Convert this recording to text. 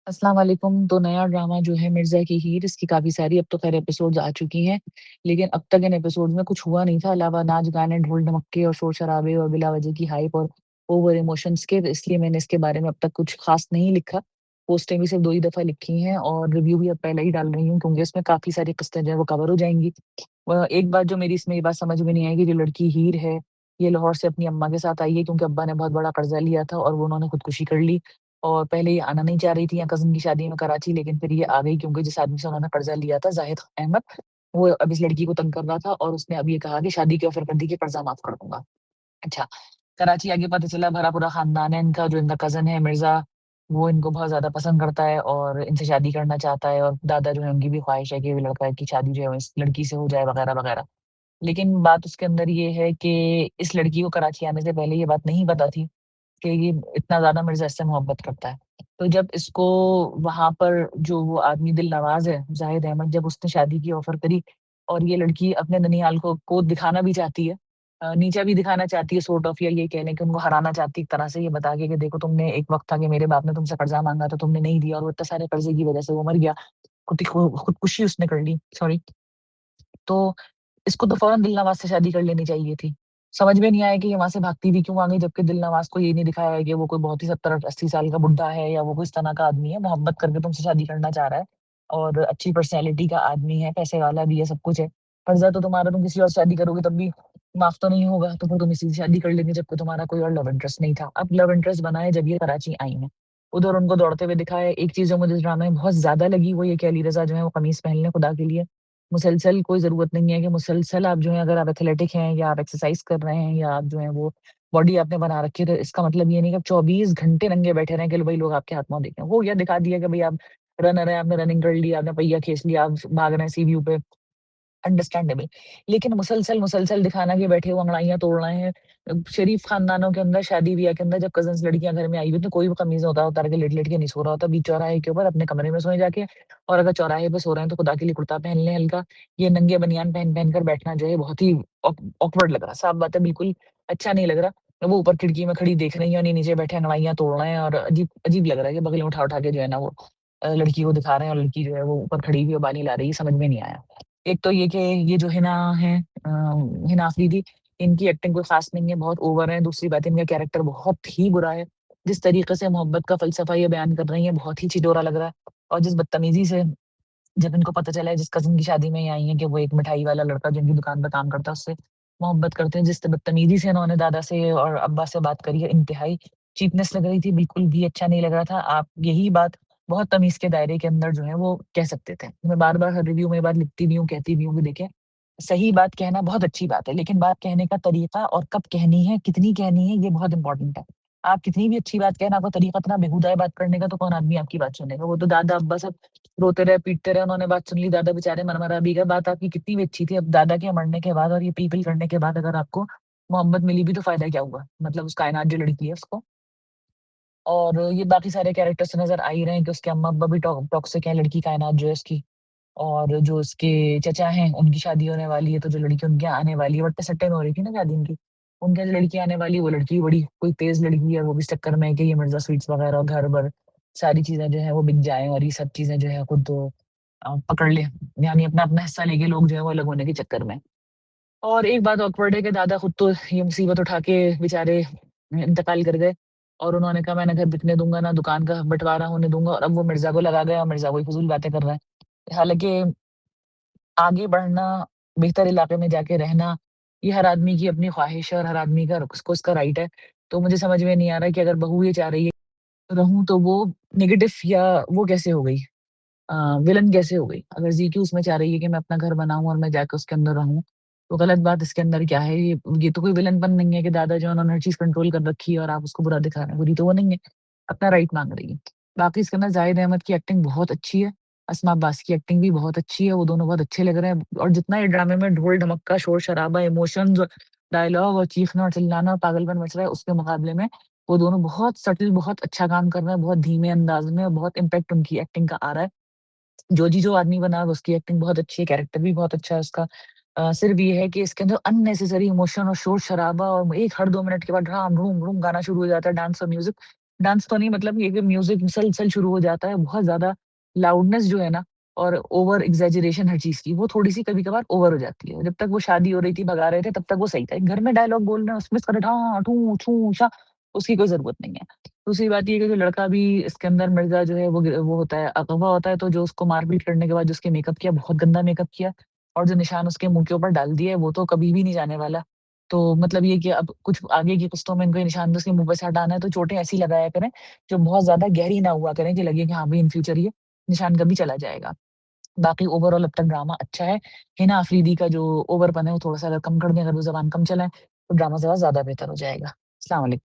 अस्सलाम वालेकुम। तो नया ड्रामा जो है मिर्ज़ा की हीर, इसकी काफ़ी सारी अब तो ख़ैर एपिसोड्स आ चुकी हैं। लेकिन अब तक इन एपिसोड्स में कुछ हुआ नहीं था अलावा नाच-गाने, ढोल-ढमक्के और शोर-शराबे और बिला वजह की हाइप और ओवर इमोशंस के। तो इसलिए मैंने इसके बारे में अब तक कुछ ख़ास नहीं लिखा। पोस्टें भी सिर्फ़ 2 ही दफ़ा लिखी हैं और रिव्यू भी अब पहले ही डाल रही हूँ क्योंकि इसमें काफ़ी सारी किस्तें जो हैं वो कवर हो जाएँगी। एक बात जो मेरी इसमें ये बात समझ में नहीं आई कि जो लड़की हीर है, ये लाहौर से अपनी अम्मा के साथ आई है क्योंकि अब्बा ने बहुत बड़ा कर्ज़ा लिया था और वो उन्होंने खुदकुशी कर ली। और पहले ये आना नहीं चाह रही थी यहाँ कज़िन की शादी में कराची, लेकिन फिर ये आ गई क्योंकि जिस आदमी से उन्होंने कर्ज़ा लिया था ज़ाहिद अहमद, वो अब इस लड़की को तंग कर रहा था और उसने अब ये कहा कि शादी की ऑफ़र कर दी कि कर्ज़ा माफ़ कर दूँगा। अच्छा, कराची आके पता चला भरा पूरा ख़ानदान है इनका, जो इनका कज़िन है मिर्ज़ा, वो इनको बहुत ज़्यादा पसंद करता है और इनसे शादी करना चाहता है और दादा जो है उनकी भी ख़्वाहिश है कि ये लड़का की शादी जो है वो इस लड़की से हो जाए वग़ैरह-वग़ैरह। लेकिन बात उसके अंदर ये है कि इस लड़की को कराची आने से पहले ये बात नहीं पता थी कि ये इतना ज़्यादा मिर्ज़ा इससे मोहब्बत करता है। तो जब इसको वहाँ पर जो वो आदमी दिलनवाज़ है, ज़ाहिद अहमद, जब उसने शादी की ऑफ़र करी और ये लड़की अपने ननिहाल को दिखाना भी चाहती है, नीचा भी दिखाना चाहती है सॉर्ट ऑफ, या ये कह लें कि उनको हराना चाहती है एक तरह से, ये बता के कि देखो तुमने एक वक़्त था कि मेरे बाप ने तुमसे कर्ज़ा माँगा था, तुमने नहीं दिया और वो इतने सारे कर्ज़े की वज़ह से वो मर गया। खुदकुशी उसने कर ली, सॉरी। तो इसको तो फ़ौरन दिलनवाज़ से शादी कर लेनी चाहिए थी। समझ में नहीं आया कि ये वहाँ से भागती भी क्यों आ गई, जबकि दिलनवाज़ को ये नहीं दिखाया है कि वो कोई बहुत ही 70-80 साल का बुड्ढा है या वो कोई इस तरह का आदमी है, मोहब्बत करके तुमसे शादी करना चाह रहा है और अच्छी पर्सनैलिटी का आदमी है, पैसे वाला भी है, सब कुछ है। कर्ज़ा तो तुम्हारा, तुम किसी और से शादी करोगे तब भी माफ़ तो नहीं होगा, तो फिर तुम इसी से शादी कर लेंगे जबकि तुम्हारा कोई और लव इंटरेस्ट नहीं था। अब लव इंटरेस्ट बना है जब ये कराची आई हैं। उधर उनको दौड़ते हुए दिखाया है। एक चीज़ जो मुझे इस ड्रामे में बहुत ज़्यादा लगी वो ये कि अली रज़ा जो है वो कमीज़ पहन लें खुदा के लिए। मुसलसल कोई ज़रूरत नहीं है कि मुसलसल आप जो है, अगर आप एथलेटिक हैं या आप एक्सरसाइज़ कर रहे हैं या आप जो है वो बॉडी आपने बना रखी है, तो इसका मतलब ये नहीं कि आप 24 घंटे नंगे बैठे रहें कि लो भई लोग आपके हाथ-पाँव देखें। हो गया, दिखा दिया कि भई आप रनर हैं, आपने रनिंग कर ली, आपने पहिया खींच लिया, आप भाग रहे हैं सी व्यू पे। अंडरस्टैंडेबल। लेकिन मुसलसल दिखाना कि बैठे वो अंगड़ाइयाँ तोड़ रहे हैं। शरीफ खानदानों के अंदर, शादी-ब्याह के अंदर जब कज़िन्स लड़कियाँ घर में आई हुई तो कोई भी कमीज़ होता उतार के लेट-लेट के नहीं सो रहा होता बीच चौराहे के ऊपर, अपने कमरे में सोएँ जाके। और अगर चौराहे पे सो रहे हैं तो खुदा के लिए कुर्ता पहन लें हल्का। ये नंगे बनियान पहन-पहन कर बैठना जो है बहुत ही ऑकवर्ड लग रहा है। साफ बात है, बिल्कुल अच्छा नहीं लग रहा। वो ऊपर खिड़की में खड़ी देख रही हैं और ये नीचे बैठे अंगड़ाइयाँ तोड़ रहे हैं और अजीब अजीब लग रहा है कि बगलें उठा-उठा के जो है ना वो लड़की को दिखा रहे हैं और लड़की जो है वो ऊपर खड़ी हुई है, बाल हिला रही है, समझ में नहीं आया। एक तो ये कि ये जो हिना है, हिना अफरीदी, इनकी एक्टिंग कोई ख़ास नहीं है, बहुत ओवर है। दूसरी बात, इनका कैरेक्टर बहुत ही बुरा है। जिस तरीके से मोहब्बत का फ़लसफ़ा ये बयान कर रही हैं, बहुत ही छिछोरा लग रहा है। और जिस बदतमीज़ी से जब इनको पता चला है जिस कज़िन की शादी में ये आई हैं कि वो एक मिठाई वाला लड़का जो इनकी दुकान पे काम करता है उससे मोहब्बत करते हैं, जिस बदतमीज़ी से इन्होंने दादा से और अब्बा से बात करी है, इंतहाई चीपनेस लग रही थी, बिल्कुल भी अच्छा नहीं लग रहा था। आप यही बात बहुत तमीज़ के दायरे के अंदर जो है वो कह सकते थे। मैं बार-बार हर रिव्यू में ये बात लिखती भी हूँ, कहती भी हूँ कि देखिए, सही बात कहना बहुत अच्छी बात है, लेकिन बात कहने का तरीका और कब कहनी है, कितनी कहनी है, ये बहुत इम्पोर्टेंट है। आप कितनी भी अच्छी बात कहें ना, आपका तरीका इतना बेहुदा है बात करने का, तो कौन आदमी आपकी बात सुनेगा? वो तो दादा अब्बा सब रोते रहे, पीटते रहे, उन्होंने बात सुन ली, दादा बेचारे मरमरा भी गए। बात आपकी कितनी भी अच्छी थी, अब दादा के मरने के बाद और ये पी-पी करने के बाद अगर आपको मोहब्बत मिली भी तो फ़ायदा क्या हुआ? मतलब उस कायनात जो लड़की है उसको। और ये बाकी सारे कैरेक्टर्स नज़र आ ही रहे हैं कि उसके अम्मा-अब्बा भी टॉक्सिक हैं, लड़की कायनात जो है उसकी। और जो उसके चचा हैं, उनकी शादी होने वाली है, तो जो लड़की उनके यहाँ आने वाली है, वट्टे-सट्टे में हो रही थी ना शादी उनकी। उनके यहाँ जो लड़की आने वाली है, वो लड़की भी बड़ी कोई तेज़ लड़की है, वो भी इस चक्कर में है कि ये मिर्ज़ा स्वीट्स वग़ैरह और घर-वर सारी चीज़ें जो हैं वो बिक जाएँ और ये सब चीज़ें जो है खुद पकड़ ले। यानी अपना-अपना हिस्सा लेके लोग जो है वो अलग होने के चक्कर में। और एक बात ऑकवर्ड है कि दादा खुद तो ये मुसीबत उठा के बेचारे इंतकाल कर गए और उन्होंने कहा मैं ना घर बिकने दूँगा, ना दुकान का बँटवारा होने दूँगा, और अब वो मिर्ज़ा को लगा गया और मिर्ज़ा वही फ़िज़ूल बातें कर रहा है। हालाँकि आगे बढ़ना, बेहतर इलाके में जाके रहना, ये हर आदमी की अपनी ख़्वाहिश है और हर आदमी का उसको उसका राइट है। तो मुझे समझ में नहीं आ रहा है कि अगर बहू ये चाह रही है रहूँ तो वो नेगेटिव या वो कैसे हो गई, अ, विलन कैसे हो गई? अगर ज़ीक्यू उसमें चाह रही है कि मैं अपना घर बनाऊँ और मैं जाके उसके अंदर रहूँ, तो गलत बात इसके अंदर क्या है? ये तो कोई विलनपन नहीं है कि दादा जो है उन्होंने हर चीज़ कंट्रोल कर रखी है और आप उसको बुरा दिखा रहे हैं, बुरी तो वो नहीं है, अपना राइट माँग रही है। बाकी इसके अंदर ज़ाहिद अहमद की एक्टिंग बहुत अच्छी है, अस्मा अब्बास की एक्टिंग भी बहुत अच्छी है, वो दोनों बहुत अच्छे लग रहे हैं और जितना ये ड्रामे में ढोल-ढमक्का, शोर-शराबा, इमोशंस, डायलॉग और चीखना और चिल्लाना और पागलपन मच रहा है, उसके मुकाबले में वो दोनों बहुत सटल, बहुत अच्छा काम कर रहे हैं, बहुत धीमे अंदाज़ में और बहुत इम्पैक्ट उनकी एक्टिंग का आ रहा है। जो आदमी बना उसकी एक्टिंग बहुत अच्छी है, कैरेक्टर भी बहुत अच्छा है उसका। सिर्फ़ ये है कि इसके अंदर अननेसेसरी इमोशन और शोर-शराबा और एक हर 2 मिनट के बाद ढाम, ढूम, ढूम गाना शुरू हो जाता है, डांस और म्यूज़िक। डांस तो नहीं, मतलब ये कि म्यूज़िक मुसलसल शुरू हो जाता है, बहुत ज़्यादा लाउडनेस जो है ना और ओवर एक्ज़ैजरेशन हर चीज़ की, वो थोड़ी-सी कभी-कभार ओवर हो जाती है। जब तक वो शादी हो रही थी, भगा रहे थे, तब तक वो सही था। एक घर में डायलॉग बोल रहे हैं, उसमें इसका ढा, ठू, छू, छा, उसकी कोई ज़रूरत नहीं है। दूसरी बात ये है कि जो लड़का भी इसके अंदर मिर्ज़ा जो है वो होता है, अगवा होता है, तो जो उसको मारपीट करने के बाद जो उसके मेकअप किया, बहुत गंदा मेकअप किया और जो निशान उसके मुँह के ऊपर डाल दिए, वो तो कभी भी नहीं जाने वाला। तो मतलब ये कि अब कुछ आगे की किस्तों में इनको ये निशान उसके मुँह पे से हटाना है, तो चोटें ऐसी लगाया करें, जो बहुत ज़्यादा गहरी ना हुआ करें कि लगे कि हाँ भाई इन फ्यूचर ये निशान कभी चला जाएगा। बाकी ओवरऑल अब तक ड्रामा अच्छा है। हिना अफ़रीदी का जो ओवरपन है वो थोड़ा-सा अगर कम कर दें, अगर वो ज़बान कम चलाएँ, तो ड्रामा ज़रा ज़्यादा बेहतर हो जाएगा। अस्सलाम वालेकुम।